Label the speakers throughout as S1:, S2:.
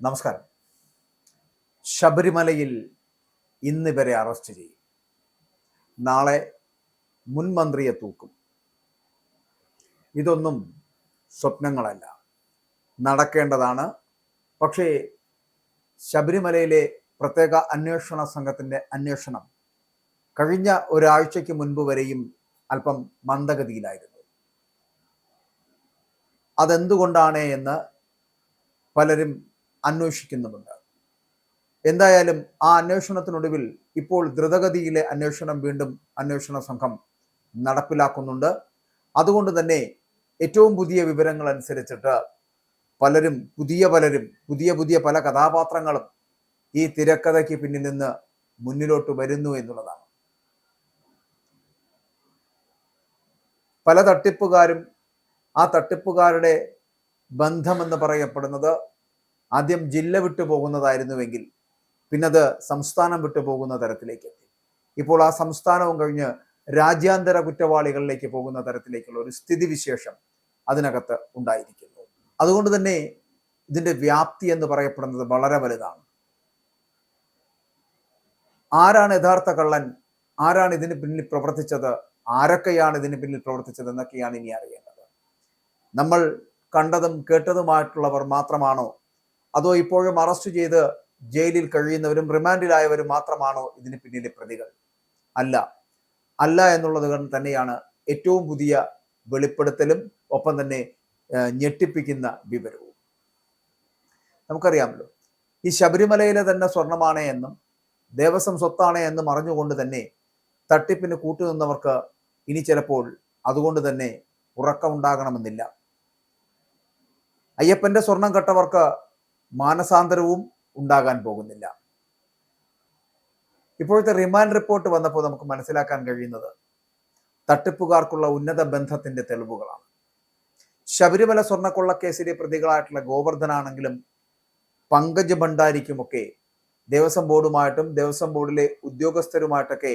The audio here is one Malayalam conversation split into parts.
S1: നമസ്കാരം. ശബരിമലയിൽ ഇന്നിവരെ അറസ്റ്റ് ചെയ്യും. നാളെ മുൻ മന്ത്രിയെ തൂക്കും. ഇതൊന്നും സ്വപ്നങ്ങളല്ല, നടക്കേണ്ടതാണ്. പക്ഷേ ശബരിമലയിലെ പ്രത്യേക അന്വേഷണ സംഘത്തിൻ്റെ അന്വേഷണം കഴിഞ്ഞ ഒരാഴ്ചയ്ക്ക് മുൻപ് വരെയും അല്പം മന്ദഗതിയിലായിരുന്നു. അതെന്തുകൊണ്ടാണ് എന്ന് പലരും അന്വേഷിക്കുന്നുമുണ്ട്. എന്തായാലും ആ അന്വേഷണത്തിനൊടുവിൽ ഇപ്പോൾ ദ്രുതഗതിയിലെ അന്വേഷണം വീണ്ടും അന്വേഷണ സംഘം നടപ്പിലാക്കുന്നുണ്ട്. അതുകൊണ്ട് തന്നെ ഏറ്റവും പുതിയ വിവരങ്ങൾ അനുസരിച്ചിട്ട് പലരും പുതിയ പല കഥാപാത്രങ്ങളും ഈ തിരക്കഥയ്ക്ക് പിന്നിൽ നിന്ന് മുന്നിലോട്ട് വരുന്നു എന്നുള്ളതാണ്. പല തട്ടിപ്പുകാരും ആ തട്ടിപ്പുകാരുടെ ബന്ധമെന്ന് പറയപ്പെടുന്നത് ആദ്യം ജില്ല വിട്ടു പോകുന്നതായിരുന്നുവെങ്കിൽ പിന്നത് സംസ്ഥാനം വിട്ടു പോകുന്ന തരത്തിലേക്ക് എത്തി. ഇപ്പോൾ ആ സംസ്ഥാനവും കഴിഞ്ഞ് രാജ്യാന്തര കുറ്റവാളികളിലേക്ക് പോകുന്ന തരത്തിലേക്കുള്ള ഒരു സ്ഥിതിവിശേഷം അതിനകത്ത് ഉണ്ടായിരിക്കുന്നു. അതുകൊണ്ട് തന്നെ ഇതിൻ്റെ വ്യാപ്തി എന്ന് പറയപ്പെടുന്നത് വളരെ വലുതാണ്. ആരാണ് യഥാർത്ഥ കള്ളൻ, ആരാണ് ഇതിന് പിന്നിൽ പ്രവർത്തിച്ചത്, ആരൊക്കെയാണ് ഇതിന് പിന്നിൽ പ്രവർത്തിച്ചത് എന്നൊക്കെയാണ് ഇനി അറിയേണ്ടത്. നമ്മൾ കണ്ടതും കേട്ടതുമായിട്ടുള്ളവർ മാത്രമാണോ, അതോ ഇപ്പോഴും അറസ്റ്റ് ചെയ്ത് ജയിലിൽ കഴിയുന്നവരും റിമാൻഡിലായവരും മാത്രമാണോ ഇതിന് പിന്നിലെ പ്രതികൾ? അല്ല എന്നുള്ളത് കൊണ്ട് തന്നെയാണ് ഏറ്റവും പുതിയ വെളിപ്പെടുത്തലും ഒപ്പം തന്നെ ഞെട്ടിപ്പിക്കുന്ന വിവരവും. നമുക്കറിയാമല്ലോ, ഈ ശബരിമലയിലെ തന്നെ സ്വർണമാണ് എന്നും ദേവസ്വം സ്വത്താണ് എന്നും അറിഞ്ഞുകൊണ്ട് തന്നെ തട്ടിപ്പിന് കൂട്ടുനിന്നവർക്ക് ഇനി ചിലപ്പോൾ അതുകൊണ്ട് തന്നെ ഉറക്കമുണ്ടാകണമെന്നില്ല. അയ്യപ്പന്റെ സ്വർണം കട്ടവർക്ക് മാനസാന്തരവും ഉണ്ടാകാൻ പോകുന്നില്ല. ഇപ്പോഴത്തെ റിമാൻഡ് റിപ്പോർട്ട് വന്നപ്പോൾ നമുക്ക് മനസ്സിലാക്കാൻ കഴിയുന്നത് തട്ടിപ്പുകാർക്കുള്ള ഉന്നത ബന്ധത്തിന്റെ തെളിവുകളാണ്. ശബരിമല സ്വർണ്ണക്കൊള്ളക്കേസിലെ പ്രതികളായിട്ടുള്ള ഗോവർദ്ധനാണെങ്കിലും പങ്കജ് ഭണ്ഡാരിക്കുമൊക്കെ ദേവസ്വം ബോർഡുമായിട്ടും ദേവസ്വം ബോർഡിലെ ഉദ്യോഗസ്ഥരുമായിട്ടൊക്കെ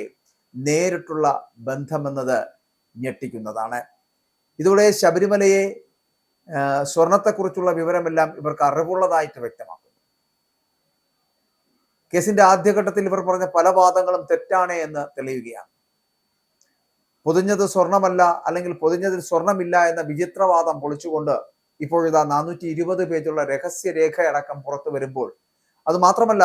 S1: നേരിട്ടുള്ള ബന്ധമെന്നത് ഞെട്ടിക്കുന്നതാണ്. ഇതോടെ ശബരിമലയെ സ്വർണത്തെക്കുറിച്ചുള്ള വിവരമെല്ലാം ഇവർക്ക് അറിവുള്ളതായിട്ട് വ്യക്തമാക്കുന്നു. കേസിന്റെ ആദ്യഘട്ടത്തിൽ ഇവർ പറഞ്ഞ പല വാദങ്ങളും തെറ്റാണ് എന്ന് തെളിയുകയാണ്. പൊതിഞ്ഞത് സ്വർണമല്ല, അല്ലെങ്കിൽ പൊതിഞ്ഞതിൽ സ്വർണമില്ല എന്ന വിചിത്രവാദം പൊളിച്ചുകൊണ്ട് ഇപ്പോഴിതാ 420 പേജുള്ള രഹസ്യരേഖയടക്കം പുറത്തു വരുമ്പോൾ, അത് മാത്രമല്ല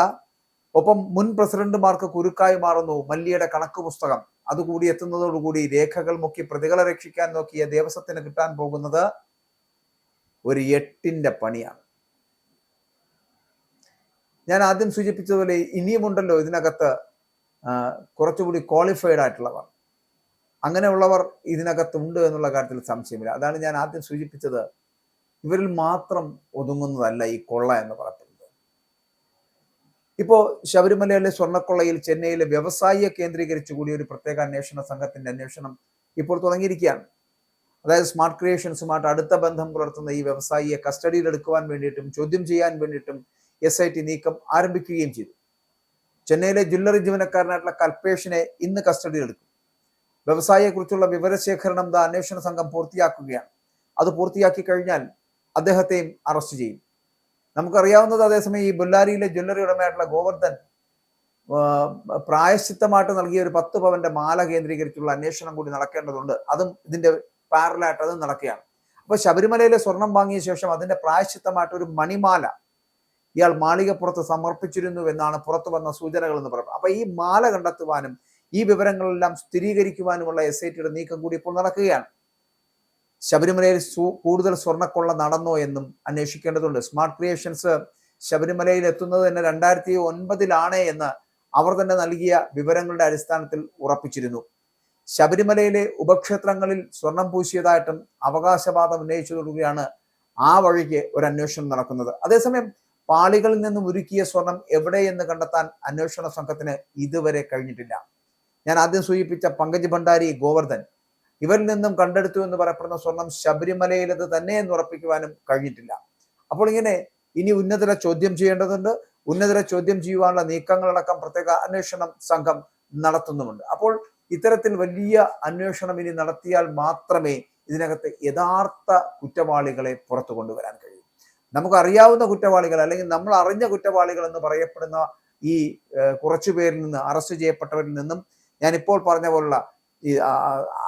S1: ഒപ്പം മുൻ പ്രസിഡന്റുമാർക്ക് കുരുക്കായി മാറുന്നു മല്യയുടെ കണക്ക് പുസ്തകം. അതുകൂടി എത്തുന്നതോടുകൂടി രേഖകൾ മുക്കി പ്രതികളെ രക്ഷിക്കാൻ നോക്കിയ ദേവസ്വത്തിന് കിട്ടാൻ പോകുന്നത് ഒരു 8ന്റെ പണിയാണ്. ഞാൻ ആദ്യം സൂചിപ്പിച്ചതുപോലെ ഇനിയുമുണ്ടല്ലോ ഇതിനകത്ത് കുറച്ചുകൂടി ക്വാളിഫൈഡ് ആയിട്ടുള്ളവർ. അങ്ങനെയുള്ളവർ ഇതിനകത്തുണ്ട് എന്നുള്ള കാര്യത്തിൽ സംശയമില്ല. അതാണ് ഞാൻ ആദ്യം സൂചിപ്പിച്ചത്. ഇവരിൽ മാത്രം ഒതുങ്ങുന്നതല്ല ഈ കൊള്ള എന്ന് പറയുന്നത്. ഇപ്പോൾ ശബരിമലയിലെ സ്വർണ്ണക്കൊള്ളയിൽ ചെന്നൈയിലെ വ്യവസായിയെ കേന്ദ്രീകരിച്ചു കൂടി ഒരു പ്രത്യേക അന്വേഷണ സംഘത്തിന്റെ അന്വേഷണം ഇപ്പോൾ തുടങ്ങിയിരിക്കുകയാണ്. അതായത് സ്മാർട്ട് ക്രിയേഷൻസുമായിട്ട് അടുത്ത ബന്ധം പുലർത്തുന്ന ഈ വ്യവസായിയെ കസ്റ്റഡിയിൽ എടുക്കുവാൻ വേണ്ടിയിട്ടും ചോദ്യം ചെയ്യാൻ വേണ്ടിയിട്ടും SIT നീക്കം ആരംഭിക്കുകയും ചെയ്തു. ചെന്നൈയിലെ ജ്വല്ലറി ജീവനക്കാരനായിട്ടുള്ള കൽപേഷിനെ ഇന്ന് കസ്റ്റഡിയിൽ എടുക്കും. വ്യവസായിയെക്കുറിച്ചുള്ള വിവരശേഖരണം അന്വേഷണ സംഘം പൂർത്തിയാക്കുകയാണ്. അത് പൂർത്തിയാക്കി കഴിഞ്ഞാൽ അദ്ദേഹത്തെയും അറസ്റ്റ് ചെയ്യും. നമുക്കറിയാവുന്നത്, അതേസമയം ഈ ബൊല്ലാരിയിലെ ജ്വല്ലറി ഉടമയായിട്ടുള്ള ഗോവർദ്ധൻ പ്രായശ്ചിത്തമായിട്ട് നൽകിയ ഒരു 10 പവന്റെ മാല കേന്ദ്രീകരിച്ചുള്ള അന്വേഷണം കൂടി നടക്കേണ്ടതുണ്ട്. അതും ഇതിന്റെ പാരലായിട്ട് അതും നടക്കുകയാണ്. അപ്പൊ ശബരിമലയിലെ സ്വർണം വാങ്ങിയ ശേഷം അതിന്റെ പ്രായശ്ചിത്തമായിട്ട് ഒരു മണിമാല ഇയാൾ മാളികപ്പുറത്ത് സമർപ്പിച്ചിരുന്നു എന്നാണ് പുറത്തു വന്ന സൂചനകൾ എന്ന് പറയുന്നത്. അപ്പൊ ഈ മാല കണ്ടെത്തുവാനും ഈ വിവരങ്ങളെല്ലാം സ്ഥിരീകരിക്കുവാനുമുള്ള SITയുടെ നീക്കം കൂടി ഇപ്പോൾ നടക്കുകയാണ്. ശബരിമലയിൽ കൂടുതൽ സ്വർണ്ണക്കൊള്ള നടന്നോ എന്നും അന്വേഷിക്കേണ്ടതുണ്ട്. സ്മാർട്ട് ക്രിയേഷൻസ് ശബരിമലയിൽ എത്തുന്നത് തന്നെ 2009 എന്ന് അവർ തന്നെ നൽകിയ വിവരങ്ങളുടെ അടിസ്ഥാനത്തിൽ ഉറപ്പിച്ചിരുന്നു. ശബരിമലയിലെ ഉപക്ഷേത്രങ്ങളിൽ സ്വർണം പൂശിയതായിട്ടും അവകാശവാദം ഉന്നയിച്ചതോടുകൂടിയാണ് ആ വഴിക്ക് ഒരു അന്വേഷണം നടക്കുന്നത്. അതേസമയം പാളികളിൽ നിന്നും ഉരുക്കിയ സ്വർണം എവിടെയെന്ന് കണ്ടെത്താൻ അന്വേഷണ സംഘത്തിന് ഇതുവരെ കഴിഞ്ഞിട്ടില്ല. ഞാൻ ആദ്യം സൂചിപ്പിച്ച പങ്കജ് ഭണ്ഡാരി, ഗോവർദ്ധൻ, ഇവരിൽ നിന്നും കണ്ടെടുത്തു എന്ന് പറയപ്പെടുന്ന സ്വർണം ശബരിമലയിലത് തന്നെ എന്ന് ഉറപ്പിക്കുവാനും കഴിഞ്ഞിട്ടില്ല. അപ്പോൾ ഇങ്ങനെ ഇനി ഉന്നതരെ ചോദ്യം ചെയ്യേണ്ടതുണ്ട്. ഉന്നതരെ ചോദ്യം ചെയ്യുവാനുള്ള നീക്കങ്ങളടക്കം പ്രത്യേക അന്വേഷണ സംഘം നടത്തുന്നുമുണ്ട്. അപ്പോൾ ഇത്തരത്തിൽ വലിയ അന്വേഷണം ഇനി നടത്തിയാൽ മാത്രമേ ഇതിനകത്ത് യഥാർത്ഥ കുറ്റവാളികളെ പുറത്തു കൊണ്ടുവരാൻ കഴിയൂ. നമുക്കറിയാവുന്ന കുറ്റവാളികൾ അല്ലെങ്കിൽ നമ്മൾ അറിഞ്ഞ കുറ്റവാളികൾ എന്ന് പറയപ്പെടുന്ന ഈ കുറച്ചു പേരിൽ നിന്ന്, അറസ്റ്റ് ചെയ്യപ്പെട്ടവരിൽ നിന്നും ഞാനിപ്പോൾ പറഞ്ഞ പോലുള്ള ഈ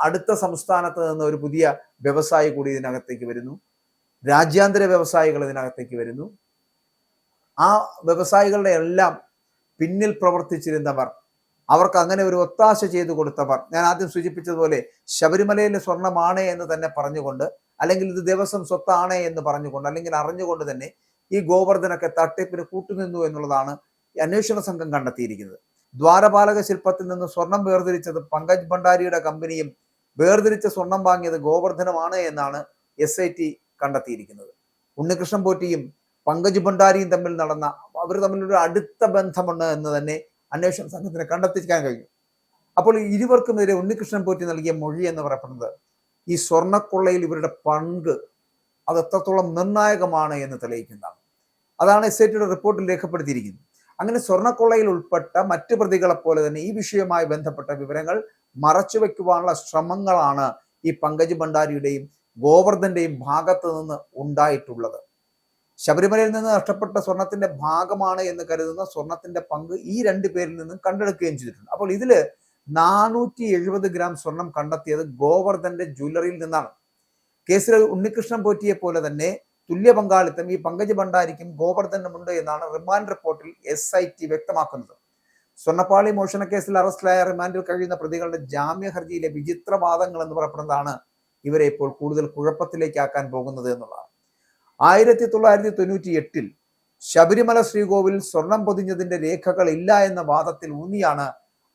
S1: അടുത്ത സംസ്ഥാനത്ത് നിന്ന് ഒരു പുതിയ വ്യവസായി കൂടി ഇതിനകത്തേക്ക് വരുന്നു. രാജ്യാന്തര വ്യവസായികൾ ഇതിനകത്തേക്ക് വരുന്നു. ആ വ്യവസായികളുടെ എല്ലാം പിന്നിൽ പ്രവർത്തിച്ചിരുന്നവർ, അവർക്ക് അങ്ങനെ ഒരു ഒത്താശ ചെയ്തു കൊടുത്തവർ, ഞാൻ ആദ്യം സൂചിപ്പിച്ചതുപോലെ ശബരിമലയിലെ സ്വർണ്ണമാണ് എന്ന് തന്നെ പറഞ്ഞുകൊണ്ട്, അല്ലെങ്കിൽ ഇത് ദേവസ്വം സ്വത്താണ് എന്ന് പറഞ്ഞുകൊണ്ട്, അല്ലെങ്കിൽ അറിഞ്ഞുകൊണ്ട് തന്നെ ഈ ഗോവർദ്ധനൊക്കെ തട്ടിപ്പിന് കൂട്ടുനിന്നു എന്നുള്ളതാണ് അന്വേഷണ സംഘം കണ്ടെത്തിയിരിക്കുന്നത്. ദ്വാരപാലക ശില്പത്തിൽ നിന്ന് സ്വർണം വേർതിരിച്ചത് പങ്കജ് ഭണ്ഡാരിയുടെ കമ്പനിയും വേർതിരിച്ച സ്വർണം വാങ്ങിയത് ഗോവർദ്ധനമാണ് എന്നാണ് SIT കണ്ടെത്തിയിരിക്കുന്നത്. ഉണ്ണികൃഷ്ണൻ പോറ്റിയും പങ്കജ് ഭണ്ഡാരിയും തമ്മിൽ നടന്ന, അവർ തമ്മിലൊരു അടുത്ത ബന്ധമുണ്ട് എന്ന് തന്നെ അന്വേഷണ സംഘത്തിന് കണ്ടെത്തിക്കാൻ കഴിഞ്ഞു. അപ്പോൾ ഇരുവർക്കുമെതിരെ ഉണ്ണികൃഷ്ണൻ പോറ്റി നൽകിയ മൊഴി എന്ന് പറയപ്പെടുന്നത് ഈ സ്വർണ്ണക്കൊള്ളയിൽ ഇവരുടെ പങ്ക് അത് എത്രത്തോളം നിർണായകമാണ് എന്ന് തെളിയിക്കുന്നതാണ്. അതാണ് SITയുടെ റിപ്പോർട്ടിൽ രേഖപ്പെടുത്തിയിരിക്കുന്നത്. അങ്ങനെ സ്വർണ്ണക്കൊള്ളയിൽ ഉൾപ്പെട്ട മറ്റു പ്രതികളെ പോലെ തന്നെ ഈ വിഷയവുമായി ബന്ധപ്പെട്ട വിവരങ്ങൾ മറച്ചുവെക്കുവാനുള്ള ശ്രമങ്ങളാണ് ഈ പങ്കജ് ഭണ്ഡാരിയുടെയും ഗോവർദ്ധന്റെയും ഭാഗത്ത് നിന്ന് ഉണ്ടായിട്ടുള്ളത്. ശബരിമലയിൽ നിന്ന് നഷ്ടപ്പെട്ട സ്വർണത്തിന്റെ ഭാഗമാണ് എന്ന് കരുതുന്ന സ്വർണത്തിന്റെ പങ്ക് ഈ രണ്ടു പേരിൽ നിന്നും കണ്ടെടുക്കുകയും ചെയ്തിട്ടുണ്ട്. അപ്പോൾ ഇതില് 470 ഗ്രാം സ്വർണം കണ്ടെത്തിയത് ഗോവർദ്ധന്റെ ജ്വല്ലറിയിൽ നിന്നാണ്. കേസിൽ ഉണ്ണികൃഷ്ണൻ പോറ്റിയെ പോലെ തന്നെ തുല്യ പങ്കാളിത്തം ഈ പങ്കജ് ഭണ്ഡാരിക്കും ഗോവർദ്ധനുമുണ്ട് എന്നാണ് റിമാൻഡ് റിപ്പോർട്ടിൽ SIT വ്യക്തമാക്കുന്നത്. സ്വർണ്ണപ്പാളി മോഷണ കേസിൽ അറസ്റ്റിലായ റിമാൻഡിൽ കഴിയുന്ന പ്രതികളുടെ ജാമ്യ ഹർജിയിലെ വിചിത്രവാദങ്ങൾ എന്ന് പറയപ്പെടുന്നതാണ് ഇവരെ ഇപ്പോൾ കൂടുതൽ കുഴപ്പത്തിലേക്കാക്കാൻ പോകുന്നത് എന്നുള്ളതാണ്. 1998 ശബരിമല ശ്രീകോവിൽ സ്വർണം പൊതിഞ്ഞതിന്റെ രേഖകൾ ഇല്ല എന്ന വാദത്തിൽ ഊന്നിയാണ്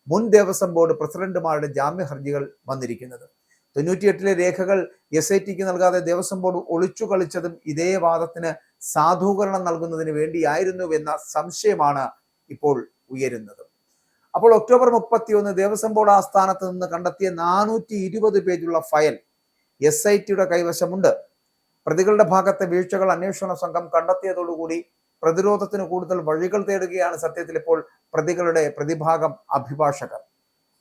S1: മുൻ ദേവസ്വം ബോർഡ് പ്രസിഡന്റുമാരുടെ ജാമ്യ ഹർജികൾ വന്നിരിക്കുന്നത്. 98 രേഖകൾ SITക്ക് നൽകാതെ ദേവസ്വം ബോർഡ് ഒളിച്ചു കളിച്ചതും ഇതേ വാദത്തിന് സാധൂകരണം നൽകുന്നതിന് വേണ്ടിയായിരുന്നു എന്ന സംശയമാണ് ഇപ്പോൾ ഉയരുന്നത്. അപ്പോൾ ഒക്ടോബർ 31 ദേവസ്വം ബോർഡ് ആസ്ഥാനത്ത് നിന്ന് കണ്ടെത്തിയ 420 പേജുള്ള ഫയൽ SITയുടെ കൈവശമുണ്ട്. പ്രതികളുടെ ഭാഗത്തെ വീഴ്ചകൾ അന്വേഷണ സംഘം കണ്ടെത്തിയതോടുകൂടി പ്രതിരോധത്തിന് കൂടുതൽ വഴികൾ തേടുകയാണ് സത്യത്തിൽ ഇപ്പോൾ പ്രതികളുടെ പ്രതിഭാഗം അഭിഭാഷകർ.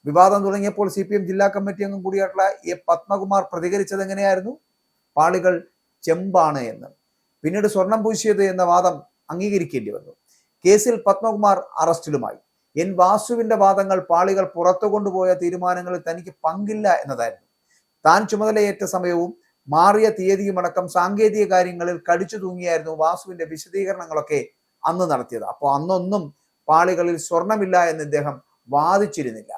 S1: വിവാദം തുടങ്ങിയപ്പോൾ CPM ജില്ലാ കമ്മിറ്റി അംഗം കൂടിയായിട്ടുള്ള A. പത്മകുമാർ പ്രതികരിച്ചത് എങ്ങനെയായിരുന്നു? പാളികൾ ചെമ്പാണ് എന്ന്. പിന്നീട് സ്വർണം പൂശിയത് എന്ന വാദം അംഗീകരിക്കേണ്ടി വന്നു. കേസിൽ പത്മകുമാർ അറസ്റ്റിലുമായി. N. വാസുവിന്റെ വാദങ്ങൾ പാളികൾ പുറത്തു കൊണ്ടുപോയ തീരുമാനങ്ങളിൽ തനിക്ക് പങ്കില്ല എന്നതായിരുന്നു. താൻ ചുമതലയേറ്റ സമയവും മാറിയ തീയതിയുമടക്കം സാങ്കേതിക കാര്യങ്ങളിൽ കടിച്ചു തൂങ്ങിയായിരുന്നു വാസുവിന്റെ വിശദീകരണങ്ങളൊക്കെ അന്ന് നടത്തിയത്. അപ്പോൾ അന്നൊന്നും പാളികളിൽ സ്വർണമില്ല എന്ന് ഇദ്ദേഹം വാദിച്ചിരുന്നില്ല.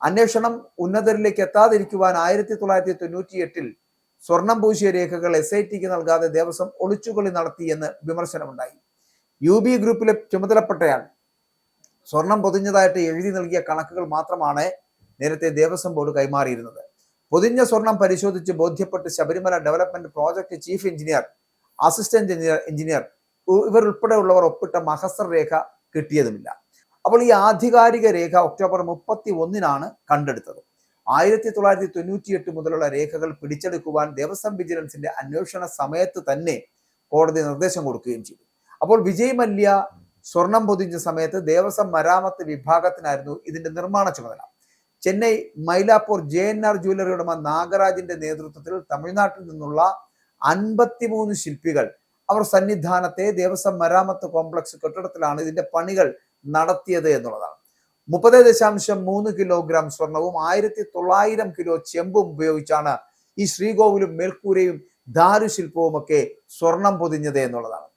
S1: അന്വേഷണം ഉന്നതരിലേക്ക് എത്താതിരിക്കുവാൻ 1998 സ്വർണം പൂശിയ രേഖകൾ SITക്ക് നൽകാതെ ദേവസ്വം ഒളിച്ചുകളി നടത്തിയെന്ന് വിമർശനമുണ്ടായി. UB ഗ്രൂപ്പിലെ ചുമതലപ്പെട്ടയാൾ സ്വർണം പൊതിഞ്ഞതായിട്ട് എഴുതി നൽകിയ കണക്കുകൾ മാത്രമാണ് നേരത്തെ ദേവസ്വം ബോർഡ് കൈമാറിയിരുന്നത്. പൊതിഞ്ഞ സ്വർണം പരിശോധിച്ച് ബോധ്യപ്പെട്ട് Sabarimala development project chief engineer, assistant engineer ഇവരുൾപ്പെടെയുള്ളവർ ഒപ്പിട്ട മഹസർ രേഖ കിട്ടിയതുമില്ല. അപ്പോൾ ഈ ആധികാരിക രേഖ ഒക്ടോബർ 31 കണ്ടെടുത്തത്. 1998 മുതലുള്ള രേഖകൾ പിടിച്ചെടുക്കുവാൻ ദേവസ്വം വിജിലൻസിന്റെ അന്വേഷണ സമയത്ത് തന്നെ കോടതി നിർദ്ദേശം കൊടുക്കുകയും ചെയ്തു. അപ്പോൾ വിജയ് മല്യ സ്വർണം പൊതിഞ്ഞ സമയത്ത് ദേവസ്വം മരാമത്ത് വിഭാഗത്തിനായിരുന്നു ഇതിന്റെ നിർമ്മാണ ചുമതല. ചെന്നൈ മൈലാപ്പൂർ JNR ജ്വല്ലറി ഉടമ നാഗരാജിന്റെ നേതൃത്വത്തിൽ തമിഴ്നാട്ടിൽ നിന്നുള്ള 53 ശില്പികൾ അവർ സന്നിധാനത്തെ ദേവസ്വം മരാമത്ത് കോംപ്ലക്സ് കെട്ടിടത്തിലാണ് ഇതിന്റെ പണികൾ നടത്തിയത് എന്നുള്ളതാണ്. 30.3 കിലോഗ്രാം സ്വർണവും 1900 കിലോ ചെമ്പും ഉപയോഗിച്ചാണ് ഈ ശ്രീകോവിലും മേൽക്കൂരയും ദാരുശില്പവും ഒക്കെ സ്വർണം പൊതിഞ്ഞത് എന്നുള്ളതാണ്.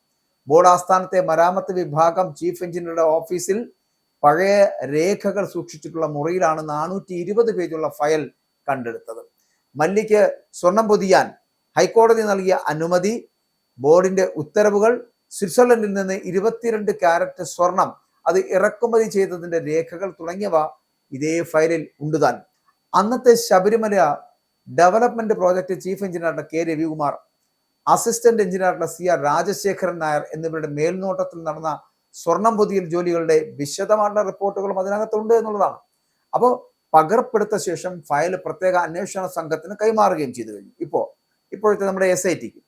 S1: ബോർഡ് ആസ്ഥാനത്തെ മരാമത്ത് വിഭാഗം ചീഫ് എഞ്ചിനീയറുടെ ഓഫീസിൽ പഴയ രേഖകൾ സൂക്ഷിച്ചിട്ടുള്ള മുറിയിലാണ് 420 പേജുള്ള ഫയൽ കണ്ടെടുത്തത്. മല്ലിക്ക് സ്വർണം പൊതിയാൻ ഹൈക്കോടതി നൽകിയ അനുമതി, ബോർഡിന്റെ ഉത്തരവുകൾ, സ്വിറ്റ്സർലൻഡിൽ നിന്ന് 22 കാരറ്റ് സ്വർണം അത് ഇറക്കുമതി ചെയ്തതിന്റെ രേഖകൾ തുടങ്ങിയവ ഇതേ ഫയലിൽ ഉണ്ടുതാൻ. അന്നത്തെ ശബരിമല ഡെവലപ്മെന്റ് പ്രോജക്ട് ചീഫ് എഞ്ചിനീയറുടെ K. രവികുമാർ, അസിസ്റ്റന്റ് എഞ്ചിനീയറുടെ CR രാജശേഖരൻ നായർ എന്നിവരുടെ മേൽനോട്ടത്തിൽ നടന്ന സ്വർണം പൊതിയൽ ജോലികളുടെ വിശദമായിട്ടുള്ള റിപ്പോർട്ടുകളും അതിനകത്തുണ്ട് എന്നുള്ളതാണ്. അപ്പോൾ പകർപ്പെടുത്ത ശേഷം ഫയൽ പ്രത്യേക അന്വേഷണ സംഘത്തിന് കൈമാറുകയും ചെയ്തു കഴിഞ്ഞു. ഇപ്പോഴത്തെ നമ്മുടെ SITക്ക്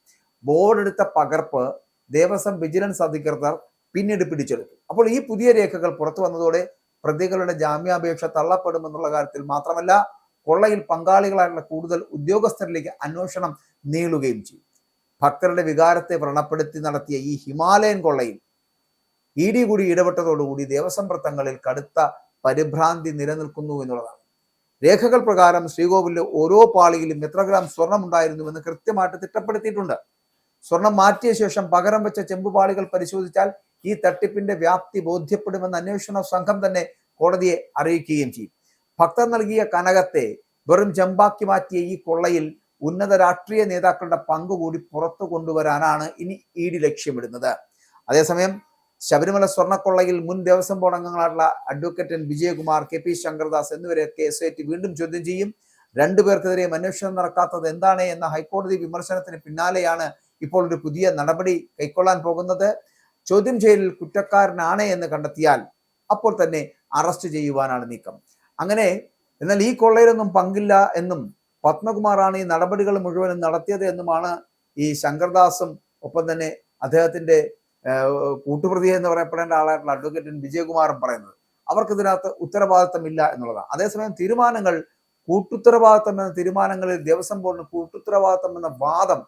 S1: ബോർഡ് എടുത്ത പകർപ്പ് ദേവസ്വം വിജിലൻസ് അധികൃതർ പിന്നീട് പിടിച്ചെടുത്തു. അപ്പോൾ ഈ പുതിയ രേഖകൾ പുറത്തു വന്നതോടെ പ്രതികളുടെ ജാമ്യാപേക്ഷ തള്ളപ്പെടുമെന്നുള്ള കാര്യത്തിൽ മാത്രമല്ല, കൊള്ളയിൽ പങ്കാളികളായിട്ടുള്ള കൂടുതൽ ഉദ്യോഗസ്ഥരിലേക്ക് അന്വേഷണം നീളുകയും ചെയ്യും. ഭക്തരുടെ വികാരത്തെ വ്രണപ്പെടുത്തി നടത്തിയ ഈ ഹിമാലയൻ കൊള്ളയിൽ ED കൂടി ഇടപെട്ടതോടുകൂടി ദേവസ്വം വൃത്തങ്ങളിൽ കടുത്ത പരിഭ്രാന്തി നിലനിൽക്കുന്നു എന്നുള്ളതാണ്. രേഖകൾ പ്രകാരം ശ്രീകോവിലിലെ ഓരോ പാളിയിലും എത്ര ഗ്രാം സ്വർണം ഉണ്ടായിരുന്നുവെന്ന് കൃത്യമായിട്ട് തിട്ടപ്പെടുത്തിയിട്ടുണ്ട്. സ്വർണം മാറ്റിയ ശേഷം പകരം വെച്ച ചെമ്പുപാളികൾ പരിശോധിച്ചാൽ ഈ തട്ടിപ്പിന്റെ വ്യാപ്തി ബോധ്യപ്പെടുമെന്ന് അന്വേഷണ സംഘം തന്നെ കോടതിയെ അറിയിക്കുകയും ചെയ്യും. ഭക്തർ നൽകിയ കനകത്തെ വെറും ചെമ്പാക്കി മാറ്റിയ ഈ കൊള്ളയിൽ ഉന്നത രാഷ്ട്രീയ നേതാക്കളുടെ പങ്ക് കൂടി പുറത്തു കൊണ്ടുവരാനാണ് ഇനി ED ലക്ഷ്യമിടുന്നത്. അതേസമയം ശബരിമല സ്വർണ്ണക്കൊള്ളയിൽ മുൻ ദേവസ്വം ബോർഡ് അംഗങ്ങളായിട്ടുള്ള advocate N. Vijayakumar, KP Shankardas എന്നിവരെയൊക്കെ SIT വീണ്ടും ചോദ്യം ചെയ്യും. രണ്ടുപേർക്കെതിരെയും അന്വേഷണം നടക്കാത്തത് എന്താണ് എന്ന ഹൈക്കോടതി വിമർശനത്തിന് പിന്നാലെയാണ് ഇപ്പോൾ ഒരു പുതിയ നടപടി കൈക്കൊള്ളാൻ പോകുന്നത്. ചോദ്യം ചെയ്യലിൽ കുറ്റക്കാരനാണ് എന്ന് കണ്ടെത്തിയാൽ അപ്പോൾ തന്നെ അറസ്റ്റ് ചെയ്യുവാനാണ് നീക്കം. അങ്ങനെ എന്നാൽ ഈ കൊള്ളയിലൊന്നും പങ്കില്ല എന്നും പത്മകുമാറാണ് ഈ നടപടികൾ മുഴുവനും നടത്തിയത് എന്നുമാണ് ഈ ശങ്കർദാസും ഒപ്പം തന്നെ അദ്ദേഹത്തിന്റെ കൂട്ടുപ്രതി എന്ന് പറയപ്പെടേണ്ട ആളായിട്ടുള്ള അഡ്വക്കേറ്റ് N. വിജയകുമാറും പറയുന്നത്. അവർക്കിതിനകത്ത് ഉത്തരവാദിത്തമില്ല എന്നുള്ളതാണ്. അതേസമയം തീരുമാനങ്ങൾ കൂട്ടുത്തരവാദിത്തം എന്ന തീരുമാനങ്ങളിൽ ദേവസ്വം ബോർഡിന് കൂട്ടുത്തരവാദിത്തം എന്ന വാദം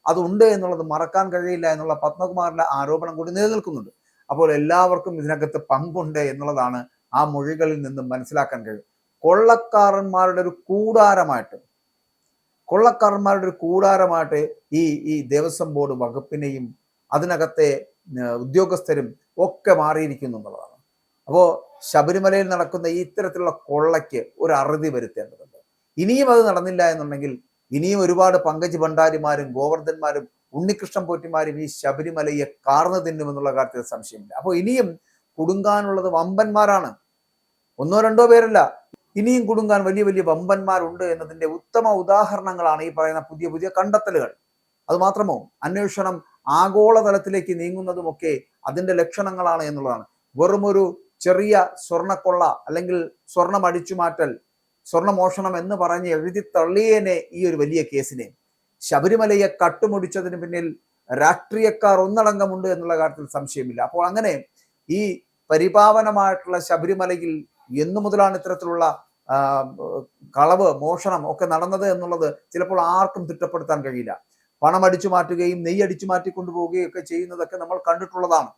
S1: അതുണ്ട് എന്നുള്ളത് മറക്കാൻ കഴിയില്ല എന്നുള്ള പത്മകുമാറിന്റെ ആരോപണം കൂടി നിലനിൽക്കുന്നുണ്ട്. അപ്പോൾ എല്ലാവർക്കും ഇതിനകത്ത് പങ്കുണ്ട് എന്നുള്ളതാണ് ആ മൊഴികളിൽ നിന്നും മനസ്സിലാക്കാൻ കഴിയും. കൊള്ളക്കാരന്മാരുടെ ഒരു കൂടാരമായിട്ട് ഈ ദേവസ്വം ബോർഡ് വകുപ്പിനെയും അതിനകത്തെ ഉദ്യോഗസ്ഥരും ഒക്കെ മാറിയിരിക്കുന്നു എന്നുള്ളതാണ്. അപ്പോൾ ശബരിമലയിൽ നടക്കുന്ന ഈ ഇത്തരത്തിലുള്ള കൊള്ളയ്ക്ക് ഒരു അറുതി വരുത്തേണ്ടതുണ്ട്. ഇനിയും അത് നടന്നില്ല എന്നുണ്ടെങ്കിൽ ഇനിയും ഒരുപാട് പങ്കജ് ഭണ്ഡാരിമാരും ഗോവർദ്ധന്മാരും ഉണ്ണികൃഷ്ണൻ പോറ്റിമാരും ഈ ശബരിമലയെ കാർന്നു തിന്നുമെന്നുള്ള കാര്യത്തിൽ സംശയമില്ല. അപ്പോൾ ഇനിയും കുടുങ്ങാനുള്ളത് വമ്പന്മാരാണ്, ഒന്നോ രണ്ടോ പേരല്ല, ഇനിയും കുടുങ്ങാൻ വലിയ വലിയ വമ്പന്മാരുണ്ട് എന്നതിന്റെ ഉത്തമ ഉദാഹരണങ്ങളാണ് ഈ പറയുന്ന പുതിയ പുതിയ കണ്ടെത്തലുകൾ. അത് മാത്രമോ, അന്വേഷണം ആഗോളതലത്തിലേക്ക് നീങ്ങുന്നതുമൊക്കെ അതിന്റെ ലക്ഷണങ്ങളാണ് എന്നുള്ളതാണ്. വെറുമൊരു ചെറിയ സ്വർണ്ണക്കൊള്ള അല്ലെങ്കിൽ സ്വർണം അടിച്ചുമാറ്റൽ, സ്വർണ്ണമോഷണം എന്ന് പറഞ്ഞ് എഴുതി തള്ളിയേനെ ഈ ഒരു വലിയ കേസിനെ ശബരിമലയെ കട്ടുമുടിച്ചതിന് പിന്നിൽ രാഷ്ട്രീയക്കാർ ഒന്നടങ്കമുണ്ട് എന്നുള്ള കാര്യത്തിൽ സംശയമില്ല. അപ്പോൾ അങ്ങനെ ഈ പരിപാവനമായിട്ടുള്ള ശബരിമലയിൽ എന്നു മുതലാണ് ഇത്തരത്തിലുള്ള കളവ്, മോഷണം ഒക്കെ നടന്നത് എന്നുള്ളത് ചിലപ്പോൾ ആർക്കും തിട്ടപ്പെടുത്താൻ കഴിയില്ല. പണം അടിച്ചു മാറ്റുകയും നെയ്യ് അടിച്ചു മാറ്റി കൊണ്ടുപോവുകയും ഒക്കെ ചെയ്യുന്നതൊക്കെ നമ്മൾ കണ്ടിട്ടുള്ളതാണ്.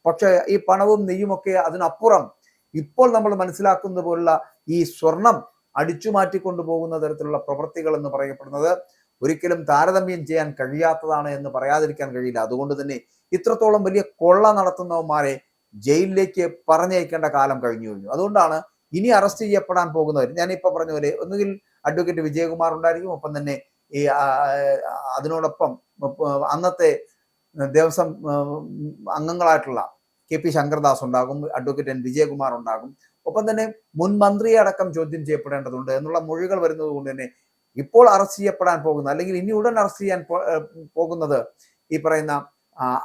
S1: പക്ഷെ ഈ പണവും നെയ്യുമൊക്കെ അതിനപ്പുറം ഇപ്പോൾ നമ്മൾ മനസ്സിലാക്കുന്നത് പോലുള്ള ഈ സ്വർണം അടിച്ചു മാറ്റി കൊണ്ടുപോകുന്ന തരത്തിലുള്ള പ്രവൃത്തികൾ എന്ന് പറയപ്പെടുന്നത് ഒരിക്കലും താരതമ്യം ചെയ്യാൻ കഴിയാത്തതാണ് എന്ന് പറയാതിരിക്കാൻ കഴിയില്ല. അതുകൊണ്ട് തന്നെ ഇത്രത്തോളം വലിയ കൊള്ള നടത്തുന്നവന്മാരെ ജയിലിലേക്ക് പറഞ്ഞയക്കേണ്ട കാലം കഴിഞ്ഞു. അതുകൊണ്ടാണ് ഇനി അറസ്റ്റ് ചെയ്യപ്പെടാൻ പോകുന്നവർ, ഞാനിപ്പോൾ പറഞ്ഞ പോലെ ഒന്നുകിൽ അഡ്വക്കേറ്റ് വിജയകുമാർ ഉണ്ടായിരിക്കും, ഒപ്പം തന്നെ ഈ അതിനോടൊപ്പം അന്നത്തെ ദേവസ്വം അംഗങ്ങളായിട്ടുള്ള KP ശങ്കർദാസ് ഉണ്ടാകും, അഡ്വക്കേറ്റ് N. വിജയകുമാർ ഉണ്ടാകും, ഒപ്പം തന്നെ മുൻ മന്ത്രിയെ അടക്കം ചോദ്യം ചെയ്യപ്പെടേണ്ടതുണ്ട് എന്നുള്ള മൊഴികൾ വരുന്നത് കൊണ്ട് തന്നെ ഇപ്പോൾ അറസ്റ്റ് ചെയ്യപ്പെടാൻ പോകുന്ന അല്ലെങ്കിൽ ഇനി ഉടൻ അറസ്റ്റ് ചെയ്യാൻ പോകുന്നത് ഈ പറയുന്ന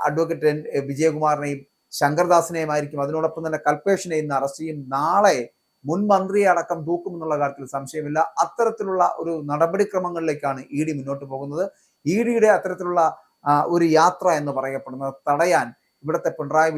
S1: അഡ്വക്കേറ്റ് N. വിജയകുമാറിനെയും ശങ്കർദാസിനെയും ആയിരിക്കും. അതിനോടൊപ്പം തന്നെ കൽപേഷിനെ ഇന്ന് അറസ്റ്റ് ചെയ്യും. നാളെ മുൻ മന്ത്രിയെ അടക്കം തൂക്കുമെന്നുള്ള കാര്യത്തിൽ സംശയമില്ല. അത്തരത്തിലുള്ള ഒരു നടപടിക്രമങ്ങളിലേക്കാണ് ED മുന്നോട്ട് പോകുന്നത്. EDയുടെ അത്തരത്തിലുള്ള ഒരു യാത്ര എന്ന് പറയപ്പെടുന്നത് തടയാൻ ഇവിടുത്തെ പിണറായി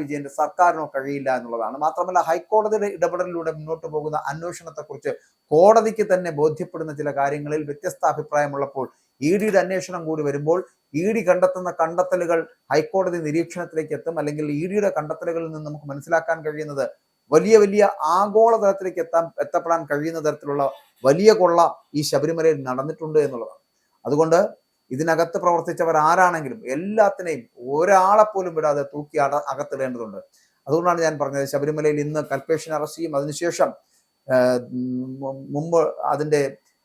S1: വിജയന്റെ സർക്കാരിനോ കഴിയില്ല എന്നുള്ളതാണ്. മാത്രമല്ല ഹൈക്കോടതിയുടെ ഇടപെടലിലൂടെ മുന്നോട്ട് പോകുന്ന അന്വേഷണത്തെക്കുറിച്ച് കോടതിക്ക് തന്നെ ബോധ്യപ്പെടുന്ന ചില കാര്യങ്ങളിൽ വ്യത്യസ്ത അഭിപ്രായമുള്ളപ്പോൾ EDയുടെ അന്വേഷണം കൂടി വരുമ്പോൾ ED കണ്ടെത്തുന്ന കണ്ടെത്തലുകൾ ഹൈക്കോടതി നിരീക്ഷണത്തിലേക്ക് എത്തും. അല്ലെങ്കിൽ EDയുടെ കണ്ടെത്തലുകളിൽ നിന്ന് നമുക്ക് മനസ്സിലാക്കാൻ കഴിയുന്നത് വലിയ വലിയ ആഗോളതലത്തിലേക്ക് എത്തപ്പെടാൻ കഴിയുന്ന തരത്തിലുള്ള വലിയ കൊള്ള ഈ ശബരിമലയിൽ നടന്നിട്ടുണ്ട് എന്നുള്ളതാണ്. അതുകൊണ്ട് ഇതിനകത്ത് പ്രവർത്തിച്ചവർ ആരാണെങ്കിലും എല്ലാത്തിനെയും ഒരാളെ പോലും വിടാതെ തൂക്കി അകത്തിടേണ്ടതുണ്ട്. അതുകൊണ്ടാണ് ഞാൻ പറഞ്ഞത് ശബരിമലയിൽ ഇന്ന് കൽപേഷിനെ അറസ്റ്റ് ചെയ്യും. അതിനുശേഷം മുമ്പ് അതിന്റെ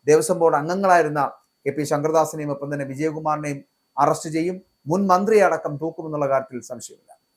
S1: ദേവസ്വം ബോർഡ് അംഗങ്ങളായിരുന്ന KP ശങ്കർദാസിനെയും ഒപ്പം തന്നെ വിജയകുമാറിനെയും അറസ്റ്റ് ചെയ്യും. മുൻ മന്ത്രിയെ അടക്കം തൂക്കുമെന്നുള്ള കാര്യത്തിൽ സംശയമില്ല.